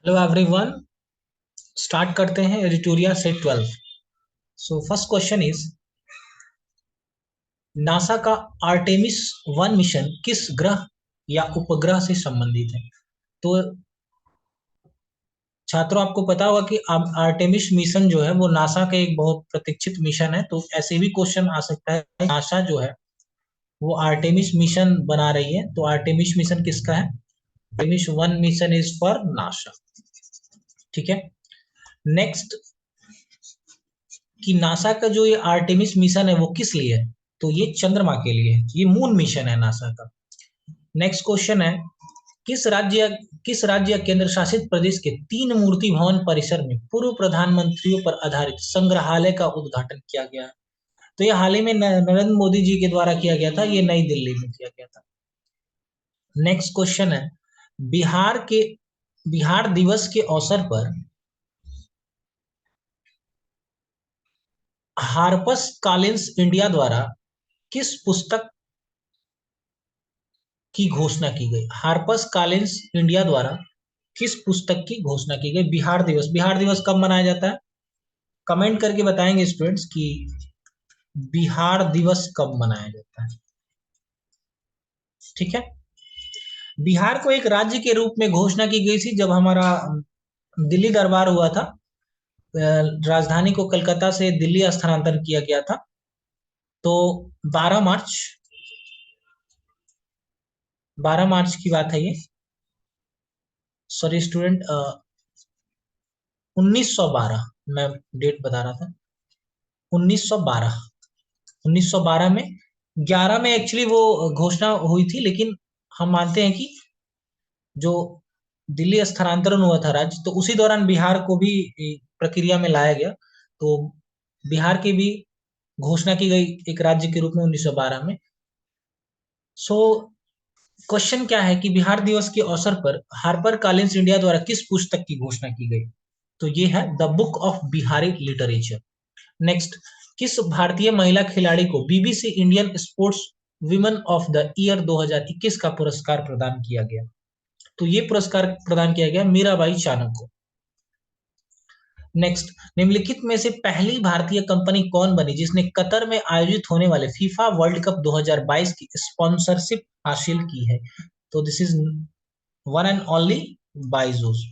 Hello everyone. Start करते हैं एडिटोरिया से 12। So first question is, NASA का आर्टेमिस 1 मिशन किस ग्रह या उपग्रह से संबंधित है? तो छात्रों, आपको पता होगा कि आर्टेमिस मिशन जो है वो नासा का एक बहुत प्रतीक्षित मिशन है। तो ऐसे भी क्वेश्चन आ सकता है, नासा जो है वो आर्टेमिस मिशन बना रही है, तो आर्टेमिस मिशन किसका है? Artemis 1 mission is for NASA. ठीक है। नेक्स्ट, कि नासा का जो ये आर्टेमिस मिशन है वो किस लिए है? तो ये चंद्रमा के लिए है, ये मून मिशन है नासा का। नेक्स्ट क्वेश्चन है, किस राज्य या केंद्र शासित प्रदेश के 3 मूर्ति भवन परिसर में पूर्व प्रधानमंत्रियों पर आधारित संग्रहालय का उद्घाटन किया गया है? तो ये हाल ही में नरेंद्र मोदी जी के द्वारा किया गया था, ये नई दिल्ली में किया गया था। नेक्स्ट क्वेश्चन है, बिहार दिवस के अवसर पर हार्पर्स कॉलिन्स इंडिया द्वारा किस पुस्तक की घोषणा की गई? हार्पर्स कॉलिन्स इंडिया द्वारा किस पुस्तक की घोषणा की गई? बिहार दिवस कब मनाया जाता है? कमेंट करके बताएंगे स्टूडेंट्स कि बिहार दिवस कब मनाया जाता है। ठीक है। बिहार को एक राज्य के रूप में घोषणा की गई थी जब हमारा दिल्ली दरबार हुआ था। राजधानी को कलकत्ता से दिल्ली स्थानांतरण किया गया था। तो 12 मार्च 12 मार्च की बात है ये। सॉरी स्टूडेंट, 1912 मैं डेट बता रहा था। 1912 1912 में 11 में एक्चुअली वो घोषणा हुई थी, लेकिन हम मानते हैं कि जो दिल्ली स्थानांतरण हुआ था राज्य, तो उसी दौरान बिहार को भी प्रक्रिया में लाया गया। तो बिहार की भी घोषणा की गई एक राज्य के रूप में 1912 में। सो क्वेश्चन क्या है कि बिहार दिवस के अवसर पर हार्पर कॉलिन्स इंडिया द्वारा किस पुस्तक की घोषणा की गई? तो ये है the book of Bihari literature. Next, किस भारतीय महिला खिलाड़ी को BBC Indian sports women of the year 2021 का पुरस्कार प्रदान किया गया? तो ये पुरस्कार प्रदान किया गया मीराबाई चानू को। नेक्स्ट, निम्नलिखित में से पहली भारतीय कंपनी कौन बनी जिसने कतर में आयोजित होने वाले फीफा वर्ल्ड कप 2022 की स्पॉन्सरशिप हासिल की है? तो this is one and only Byju's.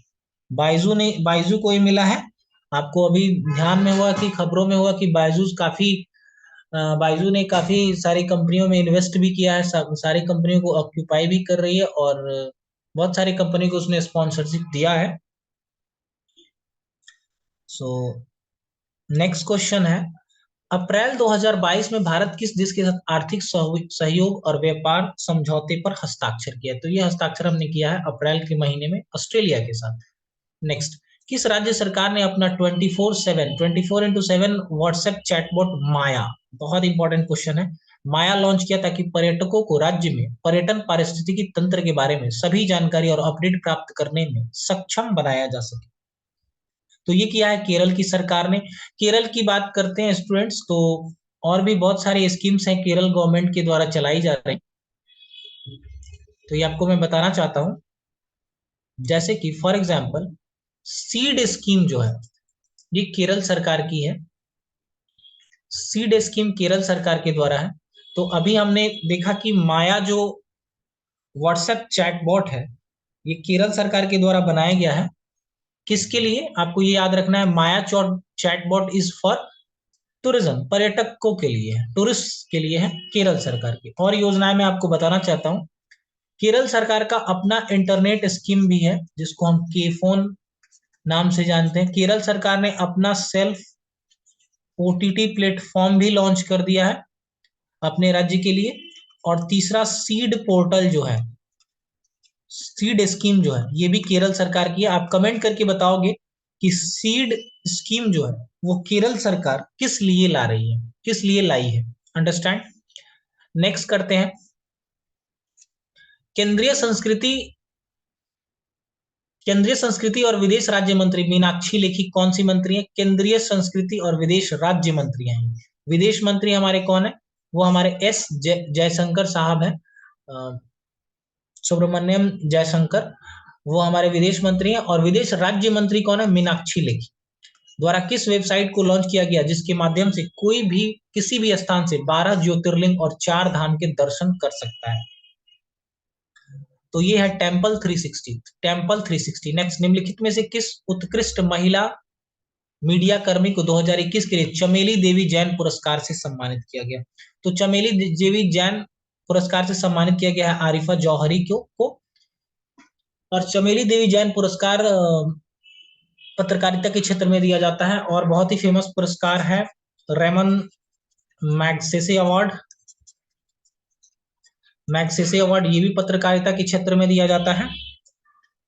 Byju को ही मिला है। आपको अभी ध्यान में हुआ कि खबरों में हुआ कि बाइजू ने काफी सारी कंपनियों में इन्वेस्ट भी किया है, सारी कंपनियों को ऑक्यूपाई भी कर रही है, और बहुत सारी कंपनी को उसने स्पॉन्सरशिप दिया है। सो नेक्स्ट क्वेश्चन है, अप्रैल 2022 में भारत किस देश के साथ आर्थिक सहयोग और व्यापार समझौते पर हस्ताक्षर किया? तो ये हस्ताक्षर हमने किया है अप्रैल के महीने में ऑस्ट्रेलिया के साथ। नेक्स्ट, किस राज्य सरकार ने अपना 24/7 व्हाट्सएप चैटबॉट माया, बहुत इंपॉर्टेंट क्वेश्चन है, माया लॉन्च किया ताकि पर्यटकों को राज्य में पर्यटन पारिस्थितिकी तंत्र के बारे में सभी जानकारी और अपडेट प्राप्त करने में सक्षम बनाया जा सके? तो ये किया है केरल की सरकार ने। केरल की बात करते हैं स्टूडेंट्स, तो और भी बहुत सारी स्कीम्स हैं केरल गवर्नमेंट के द्वारा चलाई जा रही। तो ये आपको मैं बताना चाहता हूं, जैसे कि फॉर एग्जांपल सीड स्कीम जो है ये केरल सरकार की है। सीड स्कीम केरल सरकार के द्वारा है। तो अभी हमने देखा कि माया जो व्हाट्सएप चैटबॉट है ये केरल सरकार के द्वारा बनाया गया है। किसके लिए? आपको ये याद रखना है, माया चैटबॉट इज फॉर टूरिज्म, पर्यटकों के लिए है, टूरिस्ट के लिए है, केरल सरकार की। और योजनाएं मैं आपको बताना चाहता हूँ, केरल सरकार का अपना इंटरनेट स्कीम भी है जिसको हम के फोन नाम से जानते हैं। केरल सरकार ने अपना सेल्फ ओटीटी प्लेटफॉर्म भी लॉन्च कर दिया है अपने राज्य के लिए। और तीसरा, सीड पोर्टल जो है, सीड स्कीम जो है ये भी केरल सरकार की है। आप कमेंट करके बताओगे कि सीड स्कीम जो है वो केरल सरकार किस लिए ला रही है, किस लिए लाई है? अंडरस्टैंड। नेक्स्ट करते हैं, केंद्रीय संस्कृति केंद्रीय संस्कृति और विदेश राज्य मंत्री मीनाक्षी लेखी कौन सी मंत्री है? केंद्रीय संस्कृति और विदेश राज्य मंत्री हैं। विदेश मंत्री हमारे कौन है? वो हमारे जयशंकर साहब हैं, सुब्रमण्यम जयशंकर। वो हमारे विदेश मंत्री हैं। और विदेश राज्य मंत्री कौन है? मीनाक्षी लेखी। द्वारा किस वेबसाइट को लॉन्च किया गया जिसके माध्यम से कोई भी किसी भी स्थान से 12 ज्योतिर्लिंग और 4 धाम के दर्शन कर सकता है? तो ये है टेम्पल 360। टेम्पल 360। नेक्स्ट, निम्नलिखित में से किस उत्कृष्ट महिला मीडिया कर्मी को 2021 के लिए चमेली देवी जैन पुरस्कार से सम्मानित किया गया? तो चमेली देवी जैन पुरस्कार से सम्मानित किया गया है आरिफा जौहरी को। और चमेली देवी जैन पुरस्कार पत्रकारिता के क्षेत्र में दिया जाता है और बहुत ही फेमस पुरस्कार है Ramon Magsaysay award. Magsaysay award ये भी पत्रकारिता के क्षेत्र में दिया जाता है।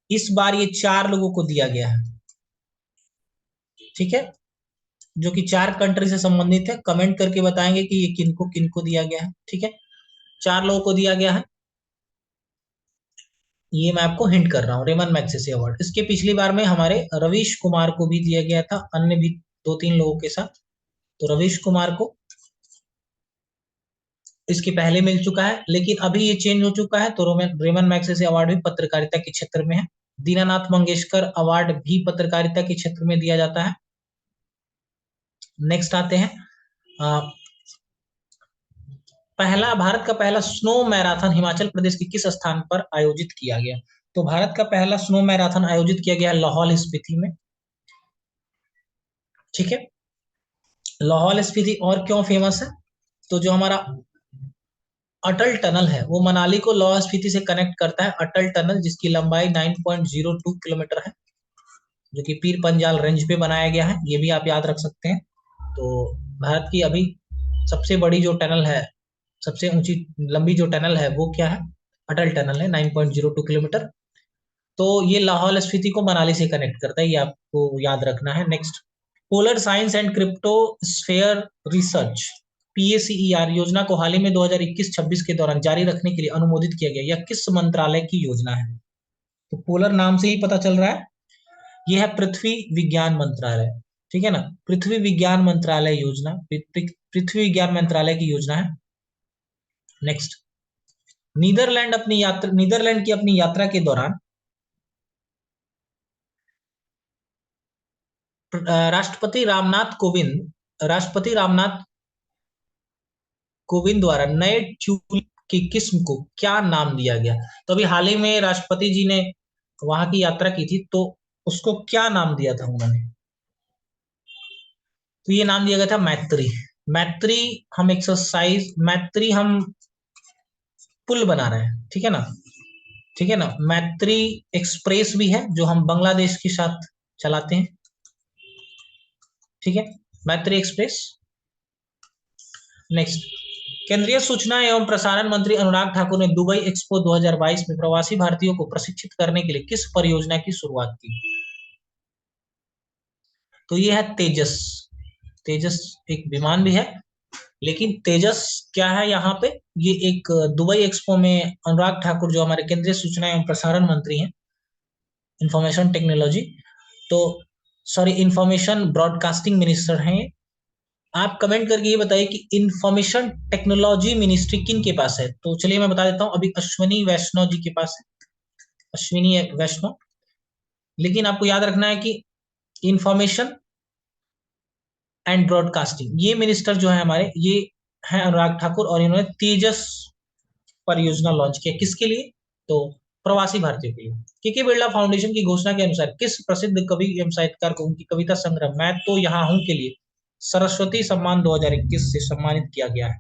इस बार ये 4 लोगों को दिया गया है, ठीक है, जो कि 4 कंट्री से संबंधित है। कमेंट करके बताएंगे कि ये किनको किनको दिया गया है, ठीक है। 4 लोगों को दिया गया है, ये मैं आपको हिंट कर रहा हूँ। रेमन मैगसेसे अवार्ड, इसके पिछली बार में हमारे रवीश कुमार को भी दिया गया था, अन्य भी 2-3 लोगों के साथ। तो रवीश कुमार को इसके पहले मिल चुका है, लेकिन अभी ये चेंज हो चुका है। तो रेमन मैगसेसे अवार्ड भी पत्रकारिता के क्षेत्र में है। दीनानाथ मंगेशकर अवार्ड भी पत्रकारिता के क्षेत्र में दिया जाता है। नेक्स्ट आते हैं, भारत का पहला स्नो मैराथन हिमाचल प्रदेश के किस स्थान पर आयोजित किया गया? तो भारत का पहला स्नो मैराथन आयोजित किया गया लाहौल स्पीति में, ठीक है। लाहौल स्पीति और क्यों फेमस है? तो जो हमारा अटल टनल है वो मनाली को लाहौल स्पीति से कनेक्ट करता है। अटल टनल जिसकी लंबाई 9.02 किलोमीटर है, जो कि पीर पंजाल रेंज पे बनाया गया है, ये भी आप याद रख सकते हैं। तो भारत की अभी सबसे बड़ी जो टनल है, सबसे ऊंची लंबी जो टनल है वो क्या है? अटल टनल है, 9.02 किलोमीटर। तो ये लाहौल स्पीति को मनाली से कनेक्ट करता है, ये आपको याद रखना है। Next, polar science and cryosphere research PACER योजना को हाल ही में 2021-26 के दौरान जारी रखने के लिए अनुमोदित किया गया। यह किस मंत्रालय की योजना है? तो पोलर नाम से ही पता चल रहा है, यह है पृथ्वी विज्ञान मंत्रालय, ठीक है ना। पृथ्वी विज्ञान मंत्रालय योजना, पृथ्वी विज्ञान मंत्रालय की योजना है। नेक्स्ट, नीदरलैंड की अपनी यात्रा के दौरान राष्ट्रपति रामनाथ कोविंद द्वारा नए ट्यूलिप की किस्म को क्या नाम दिया गया? तो अभी हाल ही में राष्ट्रपति जी ने वहां की यात्रा की थी, तो उसको क्या नाम दिया था उन्होंने? तो ये नाम दिया गया था मैत्री। मैत्री हम एक्सरसाइज, मैत्री हम पुल बना रहे हैं, ठीक है ना, ठीक है ना। मैत्री एक्सप्रेस भी है जो हम बांग्लादेश के साथ चलाते हैं, ठीक है, मैत्री एक्सप्रेस। नेक्स्ट, केंद्रीय सूचना एवं प्रसारण मंत्री अनुराग ठाकुर ने दुबई एक्सपो 2022 में प्रवासी भारतीयों को प्रशिक्षित करने के लिए किस परियोजना की शुरुआत की? तो ये है तेजस। तेजस एक विमान भी है, लेकिन तेजस क्या है यहाँ पे? ये एक दुबई एक्सपो में अनुराग ठाकुर जो हमारे केंद्रीय सूचना एवं प्रसारण मंत्री हैं, इंफॉर्मेशन टेक्नोलॉजी, तो सॉरी इंफॉर्मेशन ब्रॉडकास्टिंग मिनिस्टर हैं। आप कमेंट करके ये बताइए कि इंफॉर्मेशन टेक्नोलॉजी मिनिस्ट्री किन के पास है? तो चलिए मैं बता देता हूँ, अभी अश्विनी वैष्णव जी के पास है, अश्विनी वैष्णव। लेकिन आपको याद रखना है कि इंफॉर्मेशन एंड ब्रॉडकास्टिंग ये मिनिस्टर जो है हमारे, ये है अनुराग ठाकुर, और इन्होंने तेजस परियोजना लॉन्च किया। किसके लिए? तो प्रवासी भारतीयों के लिए। केके बिरला फाउंडेशन की घोषणा के अनुसार किस प्रसिद्ध कवि एवं साहित्यकार को उनकी कविता संग्रह मैं तो यहाँ हूं के लिए सरस्वती सम्मान 2021 से सम्मानित किया गया है?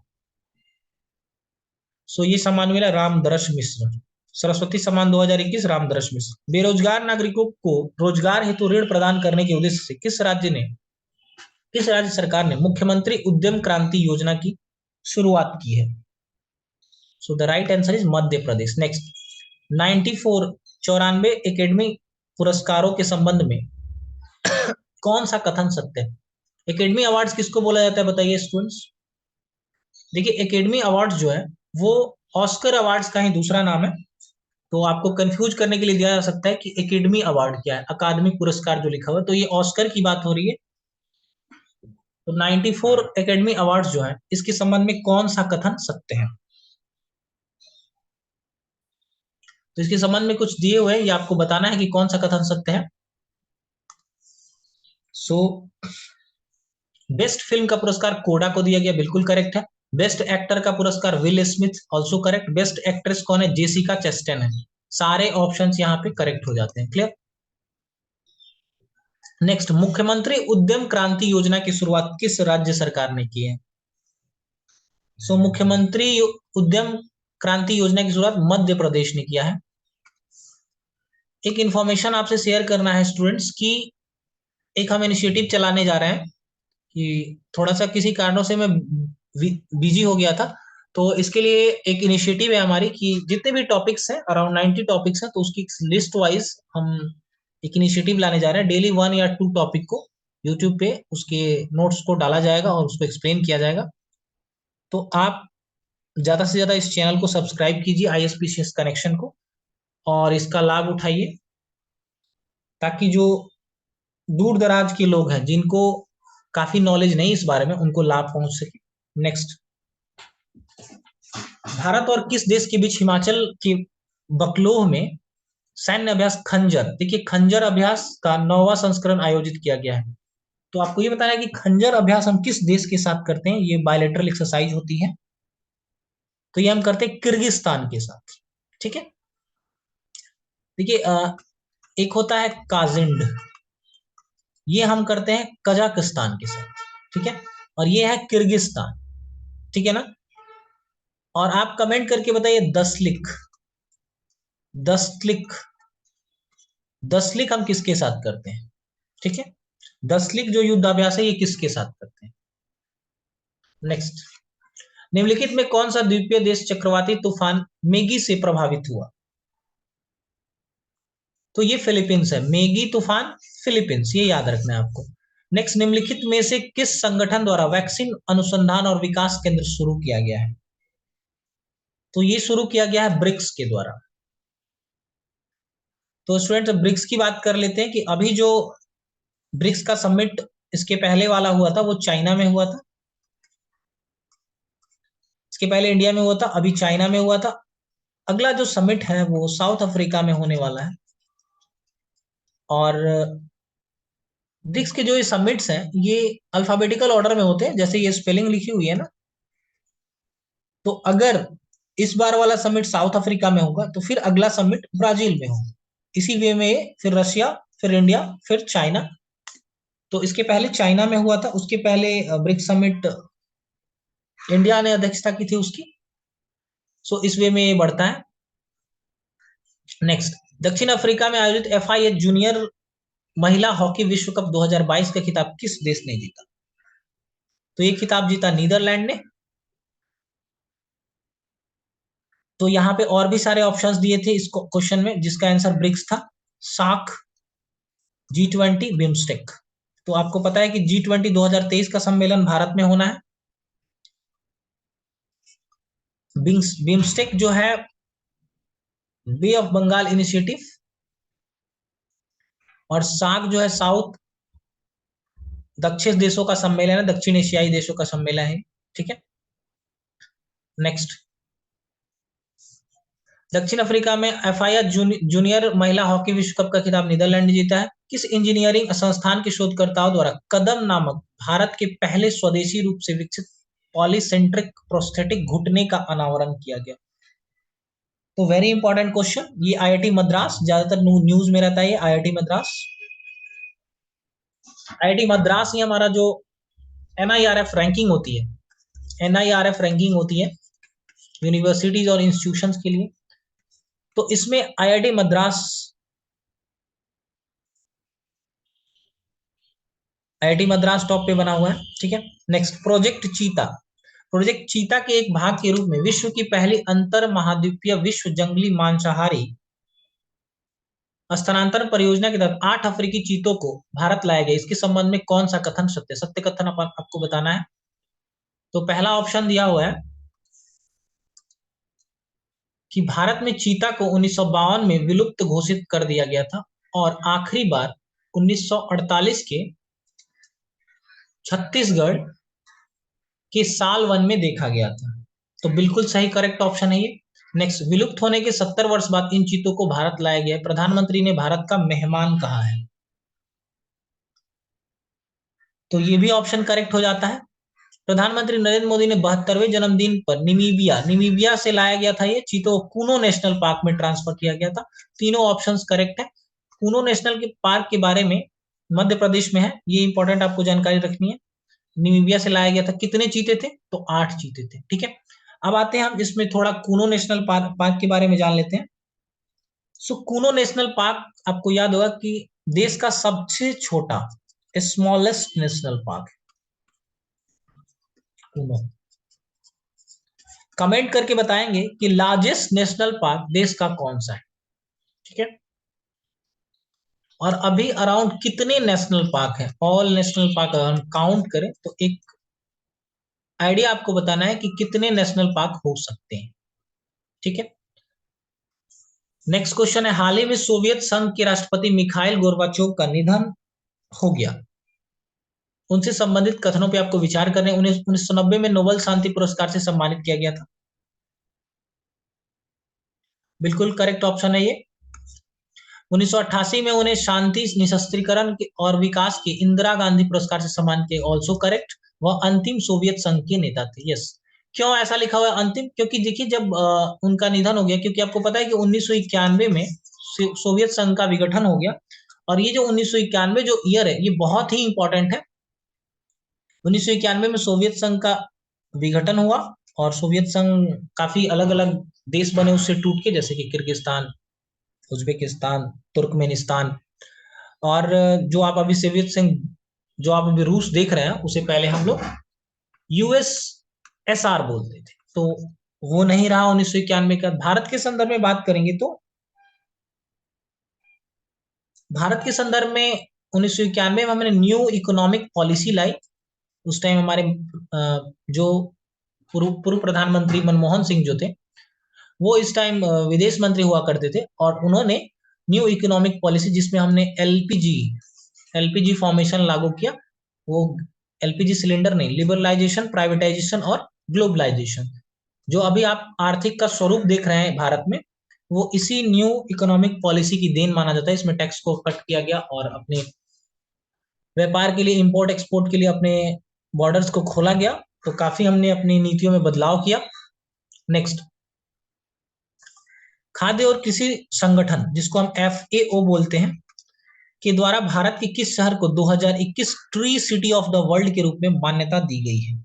सो ये सम्मान मिला रामदरस मिश्र, सरस्वती सम्मान 2021 रामदरस मिश्र। बेरोजगार नागरिकों को रोजगार हेतु ऋण प्रदान करने के उद्देश्य से किस राज्य सरकार ने मुख्यमंत्री उद्यम क्रांति योजना की शुरुआत की है? So the right answer is Madhya Pradesh. Next, 94 academy पुरस्कारों के संबंध में कौन सा कथन सत्य है? एकेडमी अवार्ड्स किसको बोला जाता है बताइए स्टूडेंट्स? देखिए, एकेडमी अवार्ड्स जो है वो ऑस्कर अवार्ड्स का ही दूसरा नाम है। तो आपको कंफ्यूज करने के लिए दिया जा सकता है कि एकेडमी अवार्ड क्या है, अकादमी पुरस्कार जो लिखा हुआ है, तो ये ऑस्कर की बात हो रही है। तो 94 एकेडमी अवार्ड्स जो है इसके संबंध में कौन सा कथन सत्य है? तो इसके संबंध में कुछ दिए हुए हैं, ये आपको बताना है कि कौन सा कथन सत्य है। सो बेस्ट फिल्म का पुरस्कार कोडा को दिया गया, बिल्कुल करेक्ट है। बेस्ट एक्टर का पुरस्कार will Smith, also correct. Best actress कौन है? जेसिका चेस्टेन है। सारे ऑप्शंस यहाँ पे करेक्ट हो जाते हैं। क्लियर। नेक्स्ट, मुख्यमंत्री उद्यम क्रांति योजना की शुरुआत किस राज्य सरकार ने की है? सो मुख्यमंत्री उद्यम क्रांति योजना की शुरुआत मध्य प्रदेश ने किया है। एक इंफॉर्मेशन आपसे शेयर करना है स्टूडेंट्स कि एक हम इनिशिएटिव चलाने जा रहे हैं कि थोड़ा सा किसी कारणों से मैं बिजी हो गया था, तो इसके लिए एक इनिशिएटिव है हमारी कि जितने भी टॉपिक्स हैं, अराउंड 90 टॉपिक्स हैं, तो उसकी लिस्ट वाइज हम एक इनिशिएटिव लाने जा रहे हैं। डेली 1 या 2 टॉपिक को यूट्यूब पे उसके नोट्स को डाला जाएगा और उसको एक्सप्लेन किया जाएगा। तो आप ज्यादा से ज्यादा इस चैनल को सब्सक्राइब कीजिए, आईएसपीसीएस कनेक्शन को, और इसका लाभ उठाइए ताकि जो दूर दराज के लोग हैं जिनको काफी नॉलेज नहीं इस बारे में, उनको लाभ पहुंच सके। नेक्स्ट, भारत और किस देश के बीच हिमाचल के बकलोह में सैन्य अभ्यास खंजर, देखिए खंजर अभ्यास का 9वां संस्करण आयोजित किया गया है। तो आपको ये बताना है कि खंजर अभ्यास हम किस देश के साथ करते हैं, ये बायलैटरल एक्सरसाइज होती है, तो ये हम करते हैं किर्गिस्तान के साथ। ठीक है। देखिए एक होता है काजिंड, ये हम करते हैं कजाकिस्तान के साथ। ठीक है। और ये है किर्गिस्तान। ठीक है ना। और आप कमेंट करके बताइए दसलिक, दसलिक, दसलिक हम किसके साथ करते हैं? ठीक है। दसलिक जो युद्धाभ्यास है ये किसके साथ करते हैं? नेक्स्ट, निम्नलिखित में कौन सा द्वीपीय देश चक्रवाती तूफान मेगी से प्रभावित हुआ? तो ये फिलीपींस है। मेगी तूफान फिलीपींस, ये याद रखना है आपको। नेक्स्ट, निम्नलिखित में से किस संगठन द्वारा वैक्सीन अनुसंधान और विकास केंद्र शुरू किया गया है? तो ये शुरू किया गया है ब्रिक्स के द्वारा। तो स्टूडेंट्स ब्रिक्स की बात कर लेते हैं कि अभी जो ब्रिक्स का समिट इसके पहले वाला हुआ था वो चाइना में हुआ था। इसके पहले इंडिया में हुआ था, अभी चाइना में हुआ था। अगला जो समिट है वो साउथ अफ्रीका में होने वाला है। और ब्रिक्स के जो ये समिट्स हैं ये अल्फाबेटिकल ऑर्डर में होते हैं, जैसे ये स्पेलिंग लिखी हुई है ना। तो अगर इस बार वाला समिट साउथ अफ्रीका में होगा तो फिर अगला समिट ब्राजील में होगा। इसी वे में फिर रशिया, फिर इंडिया, फिर चाइना। तो इसके पहले चाइना में हुआ था, उसके पहले ब्रिक्स समिट इंडिया ने अध्यक्षता की थी उसकी। सो इस वे में ये बढ़ता है। नेक्स्ट, दक्षिण अफ्रीका में आयोजित एफआईएच जूनियर महिला हॉकी विश्व कप 2022 का खिताब किस देश ने जीता? तो ये खिताब जीता नीदरलैंड ने। तो यहाँ पे और भी सारे ऑप्शंस दिए थे इस क्वेश्चन में, जिसका आंसर ब्रिक्स था, सार्क, G20, बिम्स्टेक। तो आपको पता है कि G20 2023 का सम्मेलन भारत में होना है। बिम्स्टेक जो है बे ऑफ बंगाल इनिशिएटिव, और सार्क जो है साउथ दक्षिण देशों का सम्मेलन है, दक्षिण एशियाई देशों का सम्मेलन है। ठीक है। नेक्स्ट, दक्षिण अफ्रीका में एफआईएच जूनियर महिला हॉकी विश्व कप का खिताब नीदरलैंड ने जीता है। किस इंजीनियरिंग संस्थान के शोधकर्ताओं द्वारा कदम नामक भारत के पहले स्वदेशी रूप से विकसित पॉलीसेंट्रिक प्रोस्थेटिक घुटने का अनावरण किया गया? तो वेरी इंपॉर्टेंट क्वेश्चन, ये आईआईटी मद्रास, ज्यादातर न्यूज में रहता है ये आईआईटी मद्रास। आईआईटी मद्रास ही हमारा जो एनआईआरएफ रैंकिंग होती है, एनआईआरएफ रैंकिंग होती है यूनिवर्सिटीज और इंस्टीट्यूशंस के लिए, तो इसमें IIT Madras, IIT Madras top पे बना हुआ है। ठीक है। नेक्स्ट, प्रोजेक्ट चीता, प्रोजेक्ट चीता के एक भाग के रूप में विश्व की पहली अंतर महाद्वीपीय विश्व जंगली मांसाहारी स्थानांतरण परियोजना के तहत 8 अफ्रीकी चीतों को भारत लाया गया, इसके संबंध में कौन सा कथन सत्य? सत्य कथन आपको बताना है। तो पहला ऑप्शन दिया हुआ है कि भारत में चीता को 1952 में विलुप्त घोषित कर दिया गया था और आखिरी बार 1948 के छत्तीसगढ़ के साल वन में देखा गया था। तो बिल्कुल सही करेक्ट ऑप्शन है ये। नेक्स्ट, विलुप्त होने के 70 वर्ष बाद इन चीतों को भारत लाया गया, प्रधानमंत्री ने भारत का मेहमान कहा है। तो ये भी ऑप्शन करेक्ट हो जाता है। प्रधानमंत्री नरेंद्र मोदी ने 72वें जन्मदिन पर निमीबिया से लाया गया था, ये चीतों कूनो नेशनल पार्क में ट्रांसफर किया गया था। तीनों ऑप्शंस करेक्ट है। कूनो नेशनल के पार्क के बारे में मध्य प्रदेश में है, ये इंपॉर्टेंट आपको जानकारी रखनी है। निमीबिया से लाया गया था। कितने चीते थे? तो 8 चीते थे। ठीक है, अब आते हैं हम इसमें थोड़ा कूनो नेशनल पार्क के बारे में जान लेते हैं। सो कूनो नेशनल पार्क आपको याद होगा कि देश का सबसे छोटा smallest national park Kuno. Comment करके बताएंगे कि लार्जेस्ट नेशनल पार्क देश का कौन सा है। ठीक है, और अभी अराउंड कितने नेशनल पार्क है? ऑल नेशनल पार्क अगर हम काउंट करें तो एक आइडिया आपको बताना है कि कितने नेशनल पार्क हो सकते हैं। ठीक है, नेक्स्ट क्वेश्चन है, हाल ही में सोवियत संघ के राष्ट्रपति मिखाइल गोर्बाचोव का निधन हो गया, उनसे संबंधित कथनों पे आपको विचार करने। 1990 में नोबेल शांति पुरस्कार से सम्मानित किया गया था। बिल्कुल करेक्ट ऑप्शन है ये। 1988 में उन्हें शांति, निशस्त्रीकरण और विकास के इंदिरा गांधी पुरस्कार से सम्मानित किया, ऑल्सो करेक्ट। वह अंतिम सोवियत संघ के नेता थे। यस, क्यों ऐसा लिखा हुआ है अंतिम? क्योंकि देखिए जब उनका निधन हो गया, क्योंकि आपको पता है कि 1991 में सोवियत संघ का विघटन हो गया, और ये जो 1991 जो ईयर है ये बहुत ही इंपॉर्टेंट है। 1991 में सोवियत संघ का विघटन हुआ और सोवियत संघ काफी अलग अलग देश बने उससे टूट के, जैसे कि किर्गिस्तान, उज्बेकिस्तान, तुर्कमेनिस्तान। और जो आप अभी सोवियत संघ, जो आप अभी रूस देख रहे हैं, उसे पहले हम लोग यूएसएसआर बोलते थे। तो वो नहीं रहा 1991 का। भारत के संदर्भ में बात करेंगे तो भारत के संदर्भ में 1991 में हमने न्यू इकोनॉमिक पॉलिसी लाई। उस टाइम हमारे जो पूर्व प्रधानमंत्री मनमोहन सिंह जो थे, वो इस टाइम विदेश मंत्री हुआ करते थे, और उन्होंने न्यू इकोनॉमिक पॉलिसी, जिसमें हमने एलपीजी फॉर्मेशन लागू किया। वो एलपीजी सिलेंडर नहीं, लिबरलाइजेशन, प्राइवेटाइजेशन और ग्लोबलाइजेशन। जो अभी आप आर्थिक का स्वरूप देख रहे हैं भारत में, वो इसी न्यू इकोनॉमिक पॉलिसी की देन माना जाता है। इसमें टैक्स को कट किया गया और अपने व्यापार के लिए, इंपोर्ट एक्सपोर्ट के लिए अपने बॉर्डर्स को खोला गया। तो काफी हमने अपनी नीतियों में बदलाव किया। नेक्स्ट, खाद्य और कृषि संगठन, जिसको हम एफएओ बोलते हैं, के द्वारा भारत के किस शहर को 2021 tree city of the world के रूप में मान्यता दी गई है?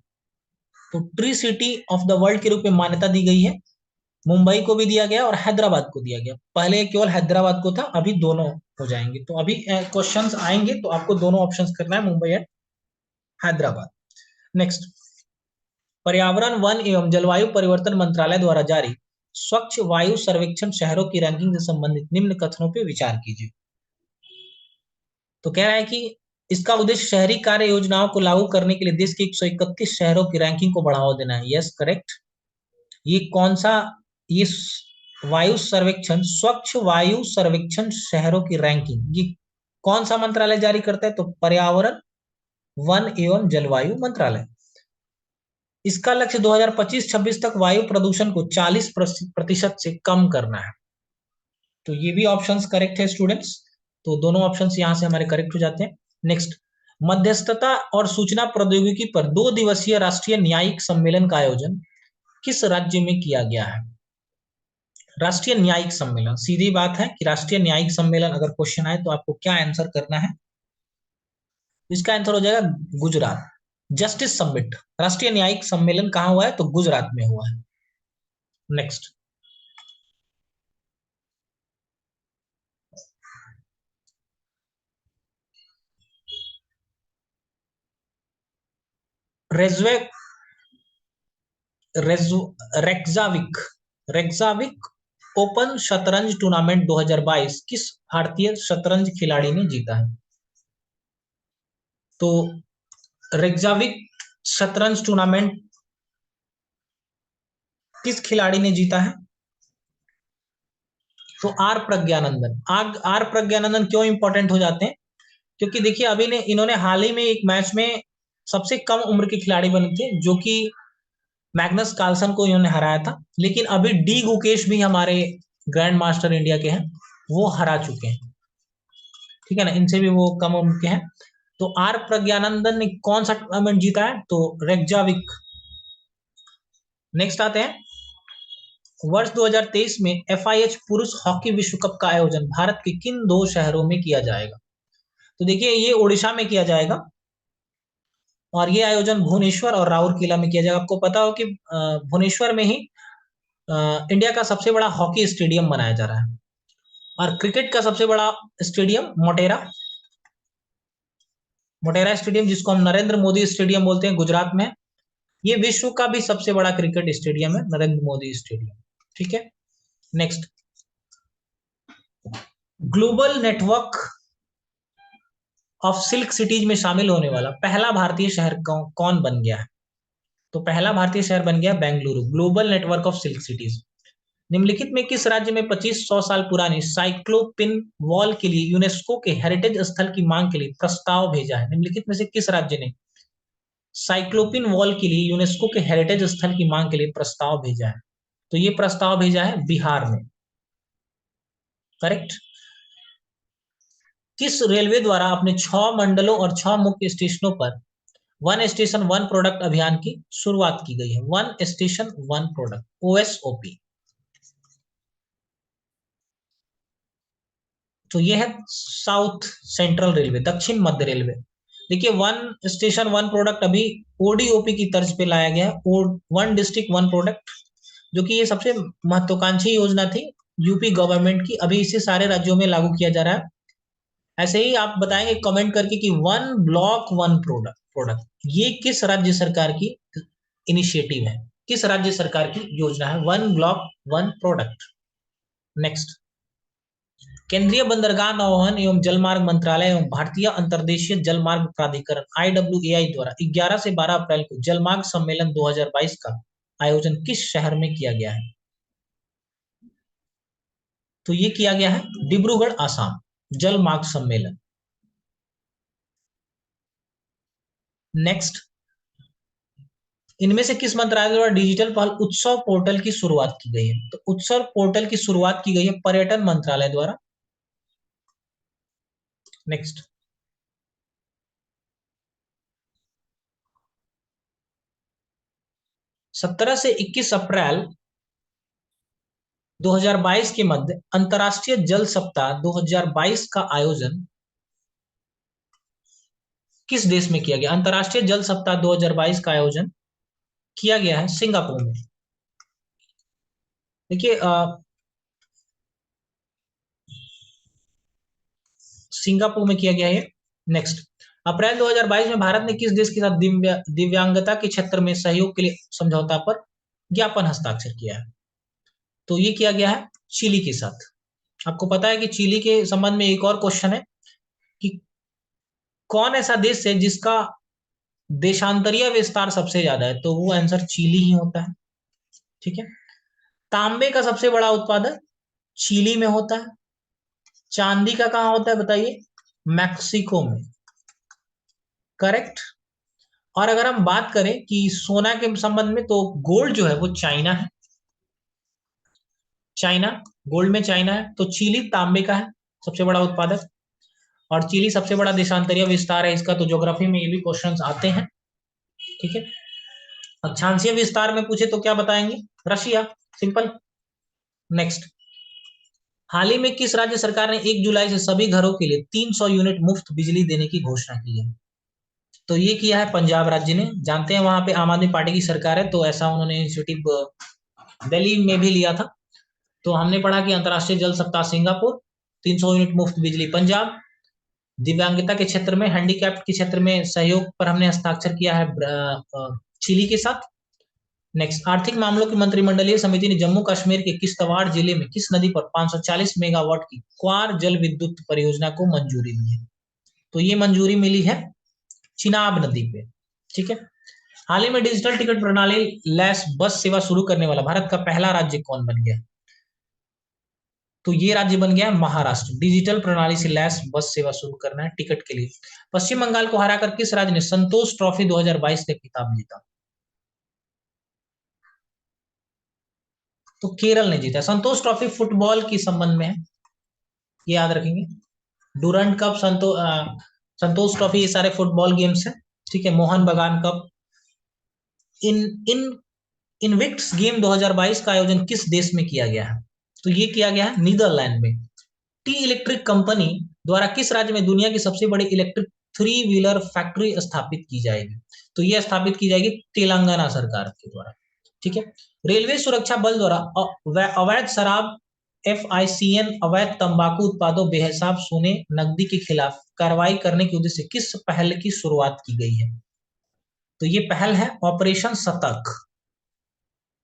तो tree city of the world के रूप में मान्यता दी गई है। मुंबई को भी दिया गया और हैदराबाद को दिया गया। पहले केवल हैदराबाद को था, अभी दोनों हो जाएंगे। तो अभी क्वेश्चंस आएंगे तो आपको दोनों ऑप्शंस करना है, मुंबई एंड हैदराबाद। नेक्स्ट, पर्यावरण, वन एवं जलवायु परिवर्तन मंत्रालय द्वारा जारी स्वच्छ वायु सर्वेक्षण शहरों की रैंकिंग से संबंधित निम्न कथनों पर विचार कीजिए। तो कह रहा है कि इसका उद्देश्य शहरी कार्य योजनाओं को लागू करने के लिए देश के 131 शहरों की रैंकिंग को बढ़ावा देना है। Yes, correct. ये कौन सा, ये वायु सर्वेक्षण, स्वच्छ वायु सर्वेक्षण शहरों की रैंकिंग, ये कौन सा मंत्रालय जारी करता है? तो पर्यावरण, वन एवं जलवायु मंत्रालय। इसका लक्ष्य 2025-26 तक वायु प्रदूषण को 40% से कम करना है। तो ये भी ऑप्शंस करेक्ट है स्टूडेंट्स। तो दोनों ऑप्शंस यहां से हमारे करेक्ट हो जाते हैं। नेक्स्ट, मध्यस्थता और सूचना प्रौद्योगिकी पर 2 दिवसीय राष्ट्रीय न्यायिक सम्मेलन का आयोजन किस राज्य में किया गया है? राष्ट्रीय न्यायिक सम्मेलन, सीधी बात है कि राष्ट्रीय न्यायिक सम्मेलन अगर क्वेश्चन आए तो आपको क्या आंसर करना है? इसका आंसर हो जाएगा गुजरात। जस्टिस समिट, राष्ट्रीय न्यायिक सम्मेलन कहां हुआ है? तो गुजरात में हुआ है। नेक्स्ट, रेजवे रेक्जाविक रेक्जाविक ओपन शतरंज टूर्नामेंट 2022 किस भारतीय शतरंज खिलाड़ी ने जीता है? तो रेक्जाविक शतरंज टूर्नामेंट किस खिलाड़ी ने जीता है? तो आर प्रज्ञानंदन। आर प्रज्ञानंदन क्यों इंपॉर्टेंट हो जाते हैं? क्योंकि देखिए अभी ने इन्होंने हाल ही में एक मैच में सबसे कम उम्र के खिलाड़ी बने थे, जो कि मैग्नस कार्लसन को इन्होंने हराया था, लेकिन अभी डी गुकेश भी हमारे ग्रैंड मास्टर इंडिया के हैं, वो हरा चुके हैं, ठीक है ना, इनसे भी वो कम उम्र के हैं। तो आर प्रज्ञानंदन ने कौन सा टूर्नामेंट जीता है, तो रेक्जाविक। नेक्स्ट आते हैं, वर्ष 2023 में एफआईएच पुरुष हॉकी विश्व कप का आयोजन भारत के किन दो शहरों में किया जाएगा। तो देखिए ये ओडिशा में किया जाएगा, और ये आयोजन भुवनेश्वर और राउरकेला में किया जाएगा। आपको पता हो कि भुवनेश्वर में ही इंडिया का सबसे बड़ा हॉकी स्टेडियम बनाया जा रहा है, और क्रिकेट का सबसे बड़ा स्टेडियम मोटेरा मोटेरा स्टेडियम, जिसको हम नरेंद्र मोदी स्टेडियम बोलते हैं, गुजरात में। ये विश्व का भी सबसे बड़ा क्रिकेट स्टेडियम है, नरेंद्र मोदी स्टेडियम, ठीक है। Next, global network of silk cities में शामिल होने वाला पहला भारतीय शहर कौन बन गया है। तो पहला भारतीय शहर बन गया Bengaluru, global network of silk cities. निम्नलिखित में किस राज्य में 2500 साल पुरानी साइक्लोपिन वॉल के लिए यूनेस्को के हेरिटेज स्थल की मांग के लिए प्रस्ताव भेजा है। निम्नलिखित में से किस राज्य ने साइक्लोपिन वॉल के लिए यूनेस्को के हेरिटेज स्थल की मांग के लिए प्रस्ताव भेजा है। तो ये प्रस्ताव भेजा है बिहार ने, करेक्ट। किस रेलवे द्वारा अपने 6 मंडलों और 6 मुख्य स्टेशनों पर वन स्टेशन वन प्रोडक्ट अभियान की शुरुआत की गई है। One station one product, OSOP. तो ये है साउथ सेंट्रल रेलवे, दक्षिण मध्य रेलवे। देखिए वन स्टेशन वन प्रोडक्ट अभी ओडीओपी की तर्ज पे लाया गया है, वन डिस्ट्रिक्ट वन प्रोडक्ट, जो कि ये सबसे महत्वाकांक्षी योजना थी यूपी गवर्नमेंट की, अभी इसे सारे राज्यों में लागू किया जा रहा है। ऐसे ही आप बताएंगे कमेंट करके कि one block one product product ये किस राज्य सरकार की इनिशिएटिव है, किस राज्य सरकार की योजना है, one block one product. Next, केंद्रीय बंदरगाह नौवहन एवं जलमार्ग मंत्रालय एवं भारतीय अंतर्देशीय जलमार्ग प्राधिकरण आईडब्ल्यूएआई द्वारा 11 से 12 अप्रैल को जलमार्ग सम्मेलन 2022 का आयोजन किस शहर में किया गया है। तो ये किया गया है डिब्रूगढ़, आसाम, जलमार्ग सम्मेलन। नेक्स्ट, इनमें से किस मंत्रालय द्वारा डिजिटल पहल उत्सव पोर्टल की शुरुआत की गई है। तो उत्सव पोर्टल की शुरुआत की गई है पर्यटन मंत्रालय द्वारा। नेक्स्ट, 17 से 21 अप्रैल 2022 के मध्य अंतर्राष्ट्रीय जल सप्ताह 2022 का आयोजन किस देश में किया गया। अंतर्राष्ट्रीय जल सप्ताह 2022 का आयोजन किया गया है सिंगापुर में। देखिए सिंगापुर में किया गया है। नेक्स्ट, अप्रैल 2022 में भारत ने किस देश के साथ दिव्यांगता के क्षेत्र में सहयोग के लिए समझौता पर ज्ञापन हस्ताक्षर किया है। तो ये किया गया है चिली के साथ। आपको पता है कि चिली के संबंध में एक और क्वेश्चन है कि कौन ऐसा देश है जिसका देशांतरीय विस्तार सबसे ज्यादा है, तो वो आंसर चिली ही होता है, ठीक है। तांबे का सबसे बड़ा उत्पादन चिली में होता है। चांदी का कहां होता है बताइए, मैक्सिको में, करेक्ट। और अगर हम बात करें कि सोना के संबंध में, तो गोल्ड जो है वो चाइना है, चाइना, गोल्ड में चाइना है। तो चिली तांबे का है सबसे बड़ा उत्पादक, और चिली सबसे बड़ा देशांतरीय विस्तार है इसका, तो ज्योग्राफी में ये भी क्वेश्चंस आते हैं, ठीक है। अक्षांशीय विस्तार में पूछे तो क्या बताएंगे, रशिया, सिंपल। नेक्स्ट, हाल ही में किस राज्य सरकार ने 1 जुलाई से सभी घरों के लिए 300 यूनिट मुफ्त बिजली देने की घोषणा की है। तो ये किया है पंजाब राज्य ने। जानते हैं वहां पे आम आदमी पार्टी की सरकार है, तो ऐसा उन्होंने इनिशिएटिव दिल्ली में भी लिया था। तो हमने पढ़ा कि अंतर्राष्ट्रीय जल सप्ताह सिंगापुर, 300 यूनिट मुफ्त बिजली पंजाब, दिव्यांगता के क्षेत्र में, हैंडीकैप्ड के क्षेत्र में सहयोग पर हमने हस्ताक्षर किया है चिली के साथ। नेक्स्ट, आर्थिक मामलों की मंत्रिमंडलीय समिति ने जम्मू कश्मीर के किश्तवाड़ जिले में किस नदी पर 540 मेगावाट की क्वार जल विद्युत परियोजना को मंजूरी दी है। तो ये मंजूरी मिली है चिनाब नदी पे, ठीक है। हाल ही में डिजिटल टिकट प्रणाली लैस बस सेवा शुरू करने वाला भारत का पहला राज्य कौन बन गया। तो ये राज्य बन गया महाराष्ट्र। डिजिटल प्रणाली से लैस बस सेवा शुरू करना है टिकट के लिए। पश्चिम बंगाल को हराकर किस राज्य ने संतोष ट्रॉफी 2022 का खिताब जीता। तो केरल ने जीता। संतोष ट्रॉफी फुटबॉल की संबंध में है, ये याद रखेंगे। डूरंड कप, संतोष ट्रॉफी, ये सारे फुटबॉल गेम्स हैं। ठीक है। मोहन बगान कप। इन इन इनविक्ट्स गेम 2022 का आयोजन किस देश में किया गया है? तो ये किया गया है नीदरलैंड में। टी इलेक्ट्रिक कंपनी द्वारा किस राज्य में दुनिया की सबसे बड़ी इलेक्ट्रिक थ्री व्हीलर फैक्ट्री स्थापित की जाएगी? तो यह स्थापित की जाएगी तेलंगाना सरकार के द्वारा। ठीक है। रेलवे सुरक्षा बल द्वारा अवैध शराब, FICN, अवैध तंबाकू उत्पादों, बेहिसाब सोने, नकदी के खिलाफ कार्रवाई करने के उद्देश्य से किस पहल की शुरुआत की गई है? तो ये पहल है ऑपरेशन सतर्क।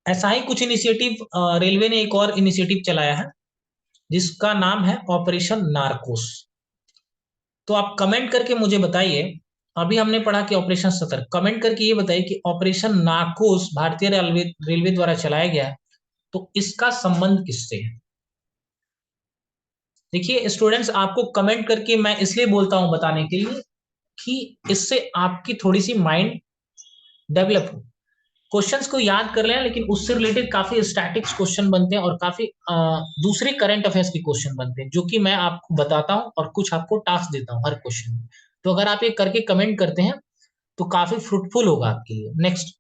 ऐसा ही कुछ इनिशिएटिव रेलवे ने एक और इनिशिएटिव चलाया है जिसका नाम है ऑपरेशन नारकोस। तो आप कमेंट करके मुझे बताइए, अभी हमने पढ़ा कि ऑपरेशन सतर्क, कमेंट करके ये बताइए कि ऑपरेशन नारकोस भारतीय रेलवे द्वारा चलाया गया है, तो इसका संबंध किससे है? देखिए स्टूडेंट्स, आपको कमेंट करके मैं इसलिए बोलता हूं बताने के लिए कि इससे आपकी थोड़ी सी माइंड डेवलप हो। क्वेश्चंस को याद कर लें, लेकिन उससे रिलेटेड काफी स्टैटिक्स क्वेश्चन बनते हैं और काफी दूसरे करंट अफेयर्स के क्वेश्चन बनते हैं, जो कि मैं आपको बताता हूं और कुछ आपको टास्क देता हूं हर क्वेश्चन में। तो अगर आप ये करके कमेंट करते हैं तो काफी फ्रूटफुल होगा आपके लिए। नेक्स्ट,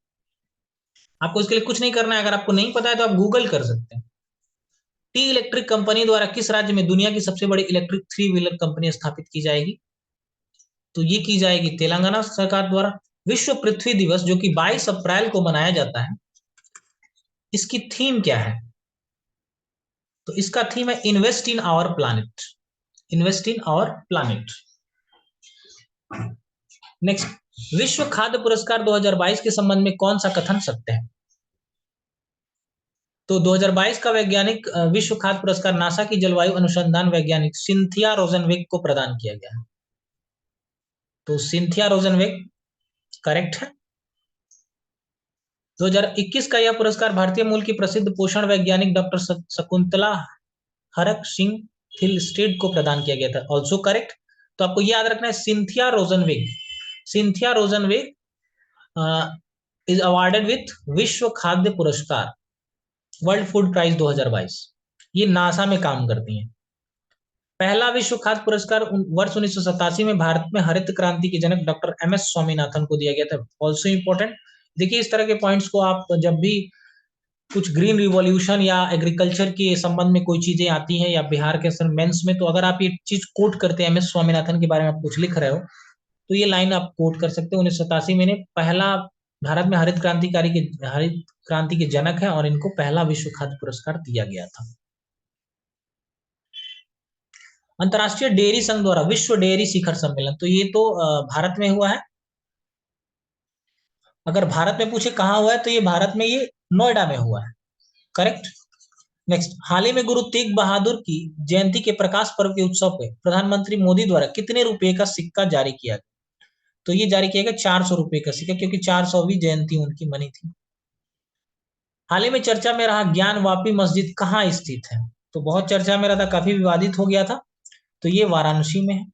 आपको इसके लिए कुछ नहीं करना है, अगर आपको नहीं पता है तो आप गूगल कर सकते हैं। टी इलेक्ट्रिक कंपनी द्वारा किस राज्य में दुनिया की सबसे बड़ी इलेक्ट्रिक थ्री व्हीलर कंपनी स्थापित की जाएगी? तो ये की जाएगी तेलंगाना सरकार द्वारा। विश्व पृथ्वी दिवस जो कि 22 अप्रैल को मनाया जाता है, इसकी थीम क्या है? तो इसका थीम है invest in our planet. Invest in our planet. Next, विश्व खाद्य पुरस्कार 2022 के संबंध में कौन सा कथन सत्य है? तो 2022 का वैज्ञानिक विश्व खाद्य पुरस्कार नासा की जलवायु अनुसंधान वैज्ञानिक सिंथिया रोजनवेग को प्रदान किया गया है। तो सिंथिया रोजनवेग करेक्ट है। 2021 का यह पुरस्कार भारतीय मूल की प्रसिद्ध पोषण वैज्ञानिक डॉक्टर शकुंतला हरक सिंह हिलस्टेड को प्रदान किया गया था, ऑल्सो करेक्ट। तो आपको याद रखना है Cynthia Rosenzweig. Cynthia Rosenzweig is awarded with विश्व खाद्य पुरस्कार, वर्ल्ड फूड प्राइज 2022। ये नासा में काम करती हैं। पहला विश्व खाद्य पुरस्कार वर्ष 1987 में भारत में हरित क्रांति के जनक डॉक्टर MS स्वामीनाथन को दिया गया था, ऑल्सो इंपॉर्टेंट। देखिए इस तरह के पॉइंट्स को आप जब भी कुछ ग्रीन रिवॉल्यूशन या एग्रीकल्चर के संबंध में कोई चीजें आती हैं या बिहार के मेंस में, तो अगर आप ये चीज कोट करते हैं MS स्वामीनाथन के बारे में आप कुछ लिख रहे हो, तो ये लाइन आप कोट कर सकते हो। 1987 में पहला भारत में हरित क्रांति के जनक है और इनको पहला विश्व खाद्य पुरस्कार दिया गया था। अंतर्राष्ट्रीय डेयरी संघ द्वारा विश्व डेयरी शिखर सम्मेलन, तो ये तो भारत में हुआ है। अगर भारत में पूछे कहाँ हुआ है, तो ये भारत में ये नोएडा में हुआ है, करेक्ट। नेक्स्ट, हाल ही में गुरु तेग बहादुर की जयंती के प्रकाश पर्व के उत्सव पे प्रधानमंत्री मोदी द्वारा कितने रुपए का सिक्का जारी किया गया? तो ये जारी किया गया 400 रुपए का सिक्का, क्योंकि 400वीं जयंती उनकी मनी थी। हाल ही में चर्चा में रहा ज्ञान वापी मस्जिद कहाँ स्थित है? तो बहुत चर्चा में रहा था, काफी विवादित हो गया था। तो ये वाराणसी में है।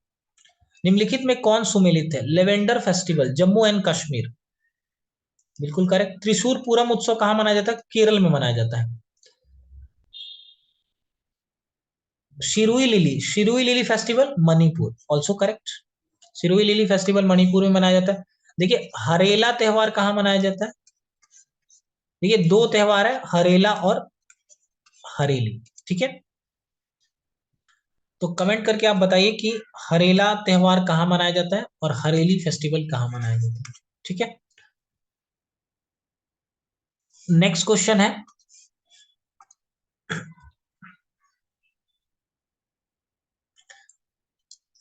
निम्नलिखित में कौन सुमेलित है? Lavender festival, Jammu and Kashmir, बिल्कुल करेक्ट। त्रिशूर पूरम उत्सव कहाँ मनाया जाता है? केरल में मनाया जाता है। Shirui lily festival, Manipur, also correct. Sirohi lily festival Manipur में मनाया जाता है। देखिए हरेला त्योहार कहाँ मनाया जाता है? देखिए दो त्योहार है, हरेला और हरेली, ठीक है। तो कमेंट करके आप बताइए कि हरेला त्योहार कहाँ मनाया जाता है और हरेली फेस्टिवल कहाँ मनाया जाता है, ठीक है। नेक्स्ट क्वेश्चन है,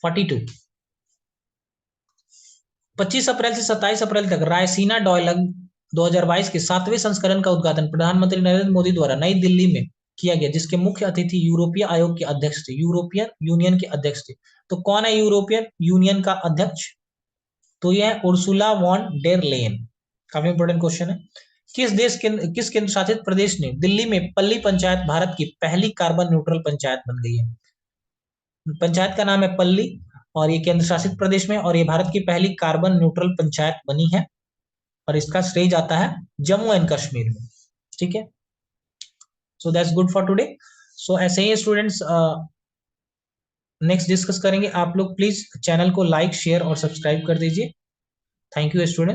फोर्टी टू। 25 अप्रैल से 27 अप्रैल तक रायसीना डायलॉग 2022 के 7वें संस्करण का उद्घाटन प्रधानमंत्री नरेंद्र मोदी द्वारा नई दिल्ली में किया गया, जिसके मुख्य अतिथि यूरोपीय आयोग के अध्यक्ष थे, यूरोपियन यूनियन के अध्यक्ष थे। तो कौन है यूरोपियन यूनियन का अध्यक्ष? तो यह है उर्सुला वॉन डेर लेयन। काफी इंपोर्टेंट क्वेश्चन है। किस केंद्र शासित प्रदेश ने दिल्ली में पल्ली पंचायत भारत की पहली कार्बन न्यूट्रल पंचायत बन गई है? पंचायत का नाम है पल्ली और ये केंद्र शासित प्रदेश में, और ये भारत की पहली कार्बन न्यूट्रल पंचायत बनी है और इसका श्रेय जाता है जम्मू एंड कश्मीर में, ठीक है। So that's good for today. सो ऐसे ही स्टूडेंट्स नेक्स्ट डिस्कस करेंगे। आप लोग प्लीज चैनल को लाइक शेयर और सब्सक्राइब कर दीजिए। Thank you student.